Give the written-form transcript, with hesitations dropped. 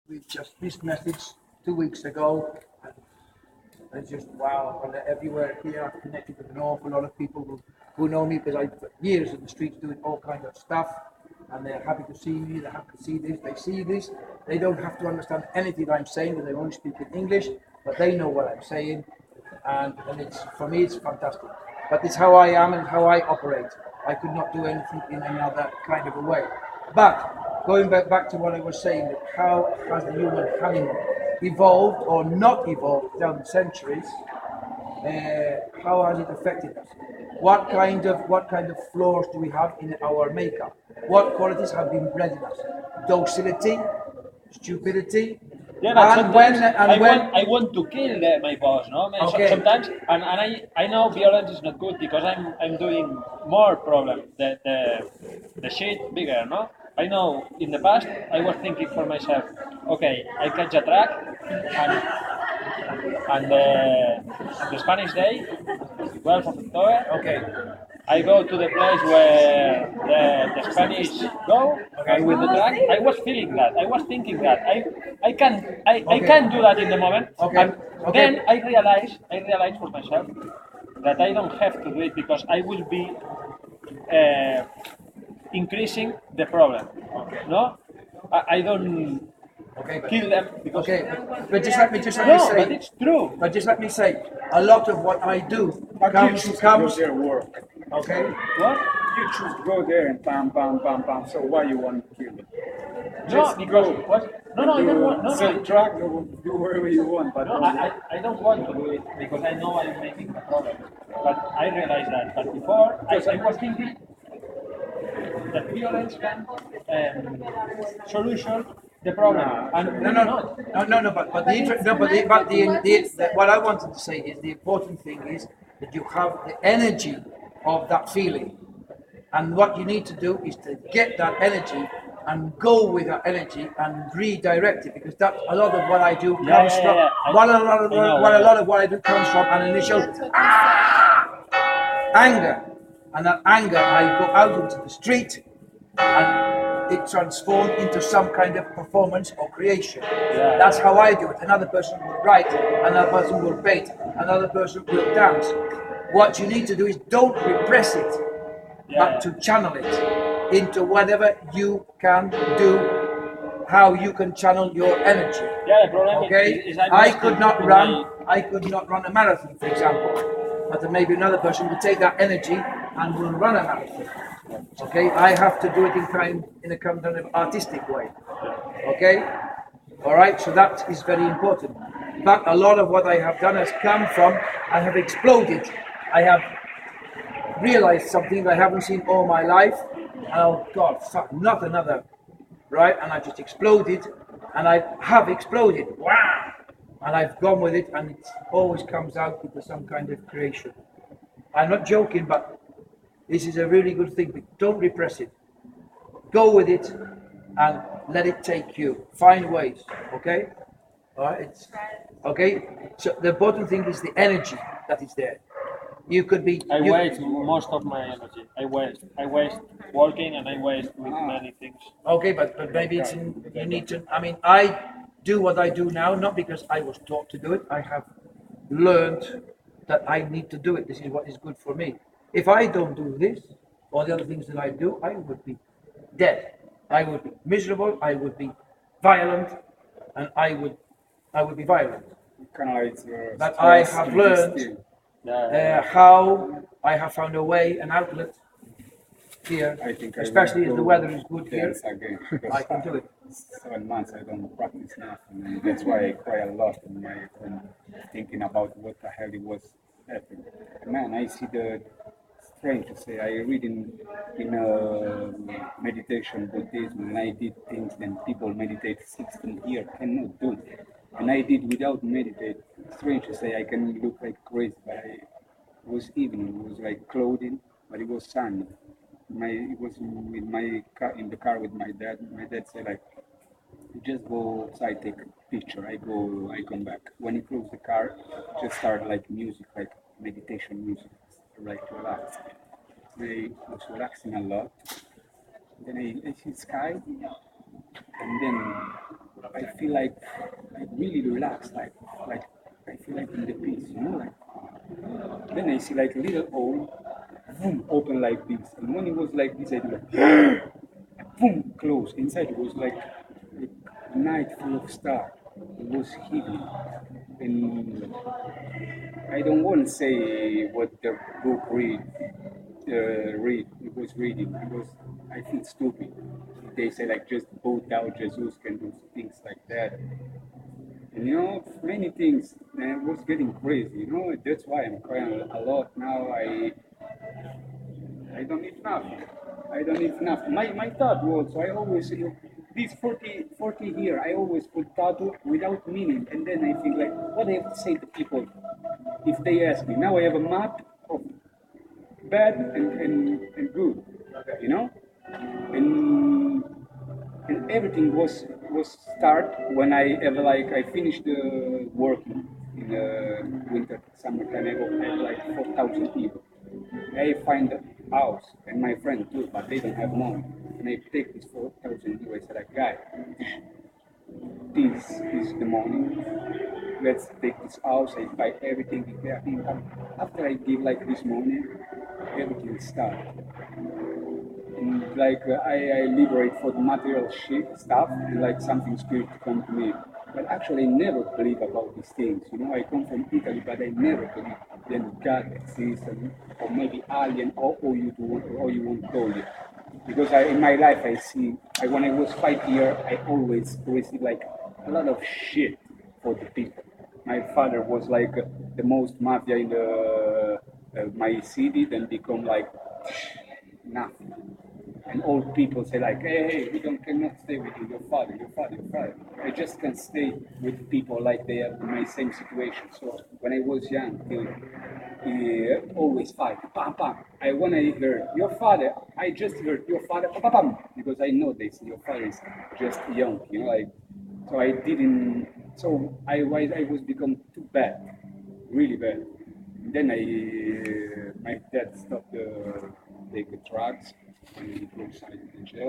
we just missed message 2 weeks ago. And it's just wow, and everywhere here I've connected with an awful lot of people who know me because I for years in the streets doing all kinds of stuff, and they're happy to see me. They're happy to see this. They see this. They don't have to understand anything I'm saying because they only speak in English, but they know what I'm saying, and it's for me it's fantastic. But it's how I am and how I operate. I could not do anything in another kind of a way. But going back to what I was saying, that how has the human animal evolved or not evolved down the centuries? How has it affected us? What kind of flaws do we have in our makeup? What qualities have been bred in us? Docility, stupidity, Yeah, but and when sometimes I want to kill my boss, no? I mean, Okay. sometimes, and I know violence is not good because I'm doing more problem, the shit bigger, no? I know in the past I was thinking for myself, okay, I catch a track, and the Spanish Day, 12th of October, okay, I go to the place where the Spanish go, and with the track, I was feeling that. I was thinking that I can do that in the moment. Okay. And Okay. then I realize for myself that I don't have to do it because I will be increasing the problem. No, I don't okay, kill them because okay. But just let me no, say. but it's true. But just let me say, a lot of what I do But you choose to go there work. okay. What? You choose to go there and pam, pam, pam, pam. So why you want to kill it? No, Just because go. what? No, I don't want. No, Sell no. track, do wherever you want. But No, I don't want to do it because I know I'm making a problem. But I realize that. But before, I was thinking that violence can solution the problem. And No. What I wanted to say is the important thing is that you have the energy of that feeling, and what you need to do is to get that energy and go with that energy and redirect it, because that's a lot of what I do comes from. What a lot of what I do comes from an initial anger, and that anger I go out into the street and it transforms into some kind of performance or creation. Yeah. That's how I do it. Another person will write, another person will paint, another person will dance. What you need to do is don't repress it, but to channel it into whatever you can do, how you can channel your energy. Yeah, the problem is I could not run a marathon, for example, but then maybe another person will take that energy and will run a marathon. Okay, I have to do it in a kind of artistic way. Okay, all right. So that is very important. But a lot of what I have done has come from I have exploded. I have realized something that I haven't seen all my life. Oh God, fuck, not another, right? And I just exploded, and I have exploded. Wow! And I've gone with it, and it always comes out into some kind of creation. I'm not joking, but this is a really good thing. Don't repress it. Go with it, and let it take you. Find ways. Okay? All right. Okay. So the important thing is the energy that is there. You could be. I waste most of my energy. I waste walking and I waste with many things. Okay, but maybe it's you need to. I mean, I do what I do now not because I was taught to do it. I have learned that I need to do it. This is what is good for me. If I don't do this or the other things that I do, I would be dead. I would be miserable. I would be violent, and I would be violent. But I have learned how I have found a way, an outlet here, especially if the weather is good here. I can do it. 7 months I don't practice nothing, and that's why I cry a lot when thinking about what the hell it was happening. Man, I see the strange to say. I read in meditation Buddhism, and I did things that people meditate 16 years cannot do, and I did without meditate. Strange to say, I can look like crazy, but it was evening. It was like clothing, but it was sun. It was in my car, in the car with my dad. My dad said like, "You just go outside, take a picture. I come back." When he closed the car, just started like music, like meditation music, like to relax. I was relaxing a lot. Then I see sky, and then I feel like really relaxed, like I feel like in the peace, you know, like then I see like a little hole, boom, open like this, and when it was like this, I do like boom, close. Inside it was like a night full of stars. It was heavy, and I don't want to say what the book it was reading because I feel stupid. They say like just bow down, Jesus can do things like that. And you know, many things, and it was getting crazy. You know, that's why I'm crying a lot now. I don't need nothing. I don't need nothing. My thought was, I always, these 40 here, I always put tattoo without meaning. And then I think like, what I have to say to people if they ask me. Now I have a map of bad and good, you know? And everything was start when I ever like I finished working in winter summertime. I have like 4,000 people. I find a house and my friend too, but they don't have money. And I take this 4,000 euros. I said, like, guy, this is the money. Let's take this house. I buy everything. After I give like this money, everything starts. And like I liberate for the material shit stuff and like something spiritual come to me. But actually, I never believe about these things. You know, I come from Italy, but I never believe then God exists, or maybe alien, or you won't call it. Because in my life, I see, when I was 5 years, I always received like a lot of shit for the people. My father was like the most mafia in my city, then become like nothing. And old people say like, hey, we don't cannot stay with you, your father, your father, your father. I just can't stay with people like they are in my same situation. So when I was young, always fight, pam pam. When I heard your father, I just heard your father, pam pam pam, because I know they say your father is just young, you know, like. So I didn't. So I was become too bad, really bad. Then my dad stopped taking drugs and he goes in jail.